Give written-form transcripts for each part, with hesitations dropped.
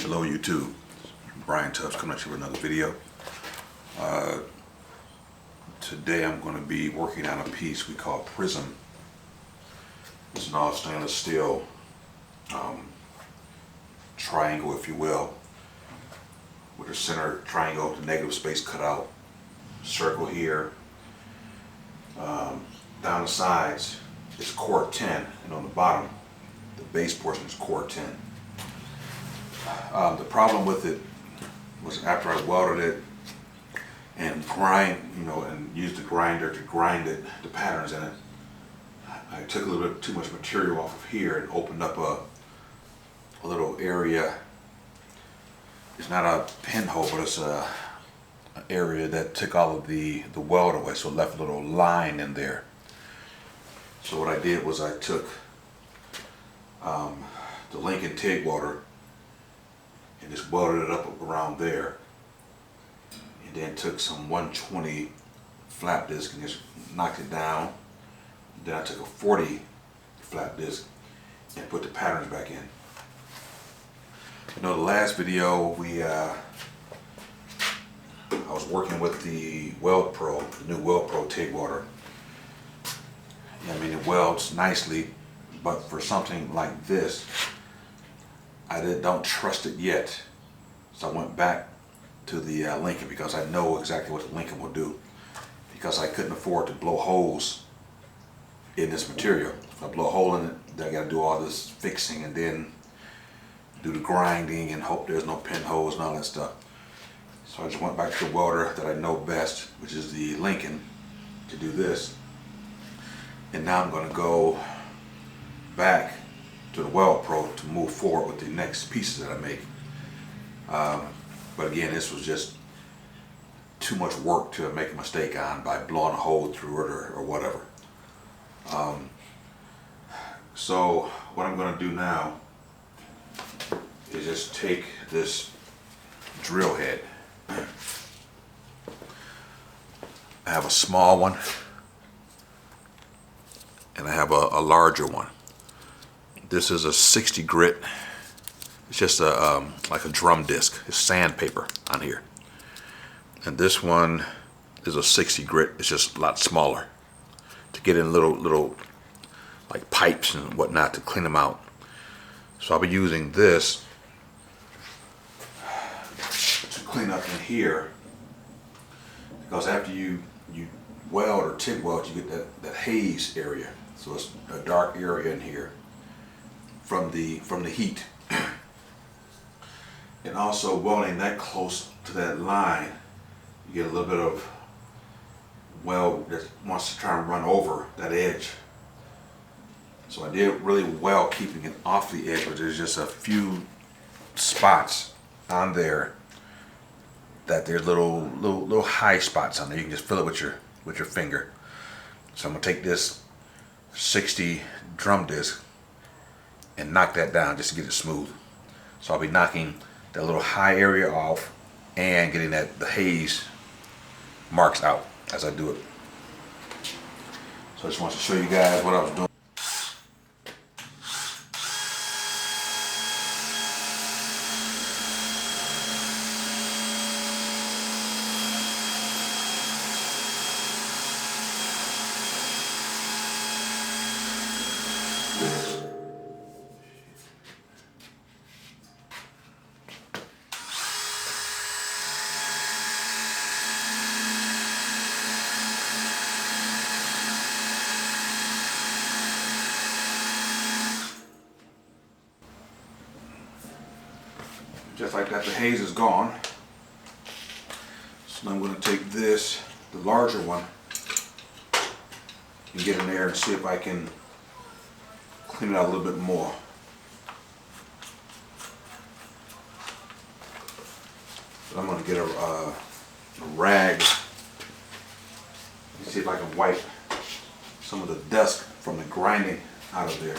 Hello YouTube, Brian Tubbs coming at you with another video. Today I'm going to be working on a piece we call Prism. It's an all stainless steel triangle, if you will, with a center triangle, the negative space cut out, circle here. Down the sides is core 10, and on the bottom, the base portion is core 10. The problem with it was after I welded it and and used the grinder to grind it, the patterns in it, I took a little bit too much material off of here and opened up a little area. It's not a pinhole, but it's an area that took all of the weld away, so it left a little line in there. So what I did was I took the Lincoln TIG welder and just welded it up around there, and then took some 120 flap disc and just knocked it down. Then I took a 40 flap disc and put the patterns back in. You know, the last video I was working with the Weld Pro, the new Weld Pro TIG welder. I mean, it welds nicely, but for something like this, I don't trust it yet. So I went back to the Lincoln because I know exactly what the Lincoln will do, because I couldn't afford to blow holes in this material. If I blow a hole in it, then I got to do all this fixing and then do the grinding and hope there's no pinholes and all that stuff. So I just went back to the welder that I know best, which is the Lincoln, to do this. And now I'm going to go back to the Weld Pro to move forward with the next pieces that I make. But again, this was just too much work to make a mistake on by blowing a hole through it or whatever. So what I'm going to do now is just take this drill head. I have a small one and I have a larger one. This is a 60 grit. It's just like a drum disc. It's sandpaper on here. And this one is a 60 grit. It's just a lot smaller to get in little like pipes and whatnot to clean them out. So I'll be using this to clean up in here, because after you weld or TIG weld, you get that haze area. So it's a dark area in here from the heat. And also welding that close to that line, you get a little bit of weld that wants to try and run over that edge. So I did really well keeping it off the edge, but there's just a few spots on there that there's little high spots on there. You can just feel it with your finger. So I'm gonna take this 60 drum disc and knock that down just to get it smooth. So I'll be knocking that little high area off and getting the haze marks out as I do it. So I just want to show you guys what I was doing. Just like that, the haze is gone. So now I'm going to take this, the larger one, and get in there and see if I can clean it out a little bit more. But I'm going to get a rag and see if I can wipe some of the dust from the grinding out of there.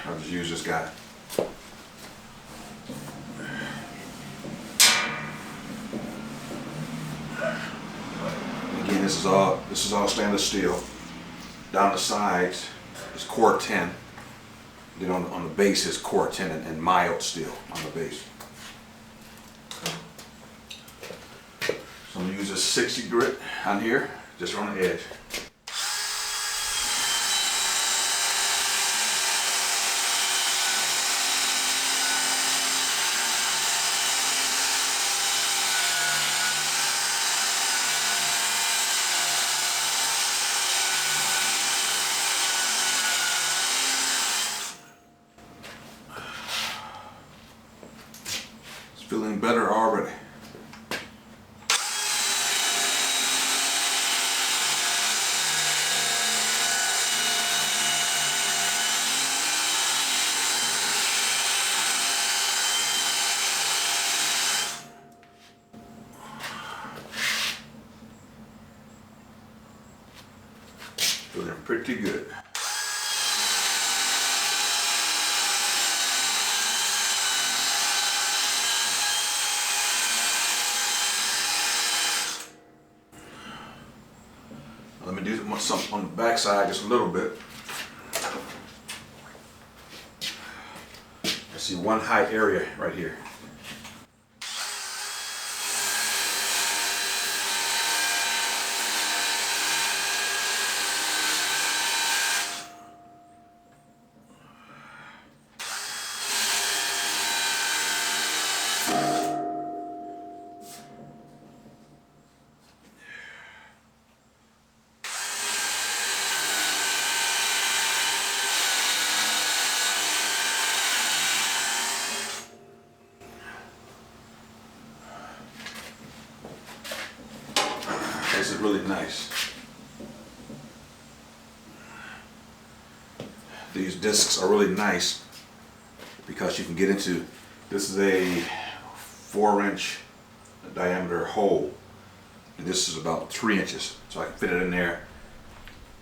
I'll just use this guy. Again, this is all stainless steel. Down the sides is core 10. Then on the base is quartz and mild steel on the base. So I'm gonna use this 60 grit on here, just on the edge. It's feeling better already. Feeling pretty good. Let me do something on the back side just a little bit. I see one high area right here. This is really nice. These discs are really nice because you can get into, this is a 4-inch diameter hole, and this is about 3 inches. So I can fit it in there,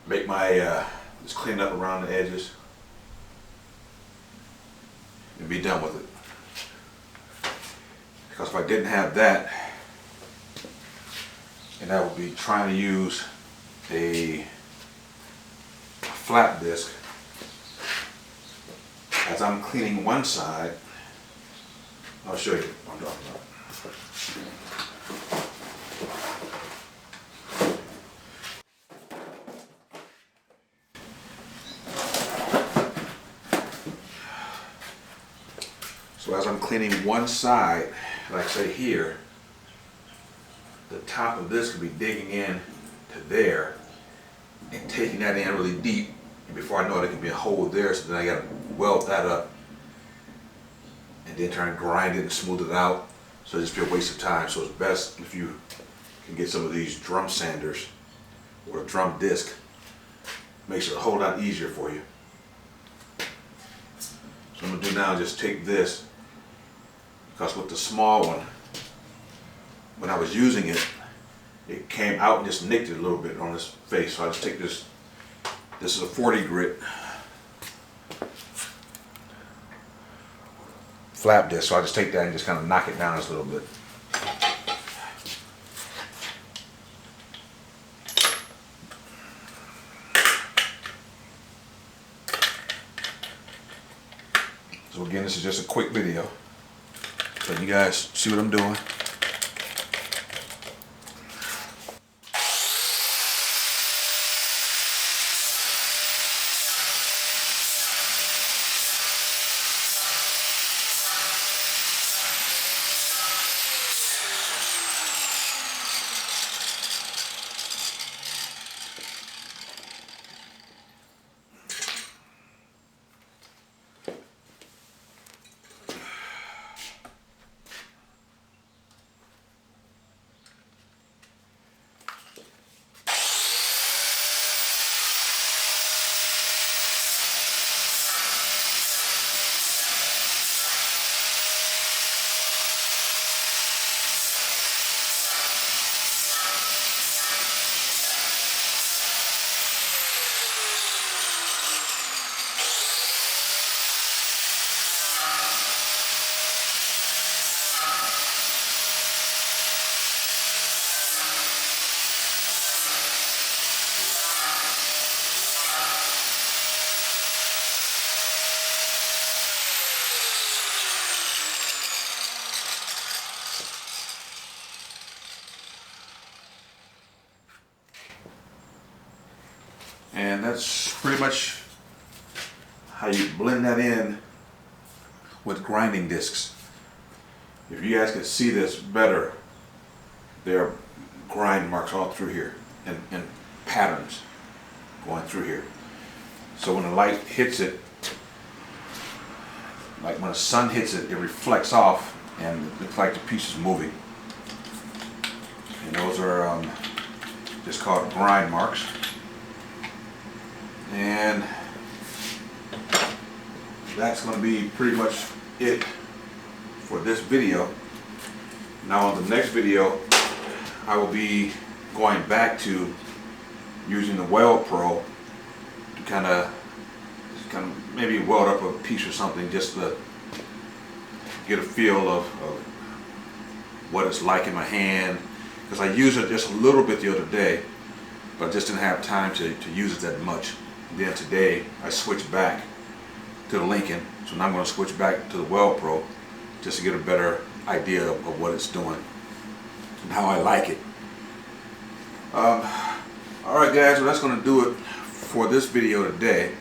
make my, just clean up around the edges, and be done with it. Because if I didn't have that, and I would be trying to use a flat disc as I'm cleaning one side. I'll show you what I'm talking about. So as I'm cleaning one side, like say here, the top of this could be digging in to there and taking that in really deep, and before I know it, it can be a hole there, so then I gotta weld that up and then try and grind it and smooth it out. So it's just be a waste of time. So it's best if you can get some of these drum sanders or a drum disc. Makes it a whole lot easier for you. So I'm gonna do now is just take this, because with the small one, when I was using it, it came out and just nicked it a little bit on this face. So I just take this, this is a 40 grit flap disc. So I just take that and just kind of knock it down just a little bit. So again, this is just a quick video, so you guys see what I'm doing. And that's pretty much how you blend that in with grinding discs. If you guys could see this better, there are grind marks all through here and patterns going through here. So when the light hits it, like when the sun hits it, it reflects off and it looks like the piece is moving. And those are just called grind marks. And that's going to be pretty much it for this video. Now on the next video, I will be going back to using the Weld Pro to kind of maybe weld up a piece or something, just to get a feel of what it's like in my hand, because I used it just a little bit the other day, but I just didn't have time to use it that much. And then today I switched back to the Lincoln, so now I'm going to switch back to the Weld Pro just to get a better idea of what it's doing and how I like it. Alright guys, well that's going to do it for this video today.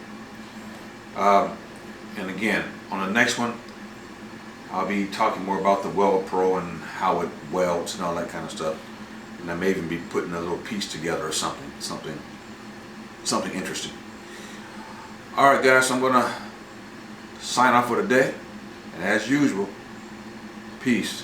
And again, on the next one, I'll be talking more about the Weld Pro and how it welds and all that kind of stuff. And I may even be putting a little piece together or something interesting. Alright guys, so I'm going to sign off for today. And as usual, peace.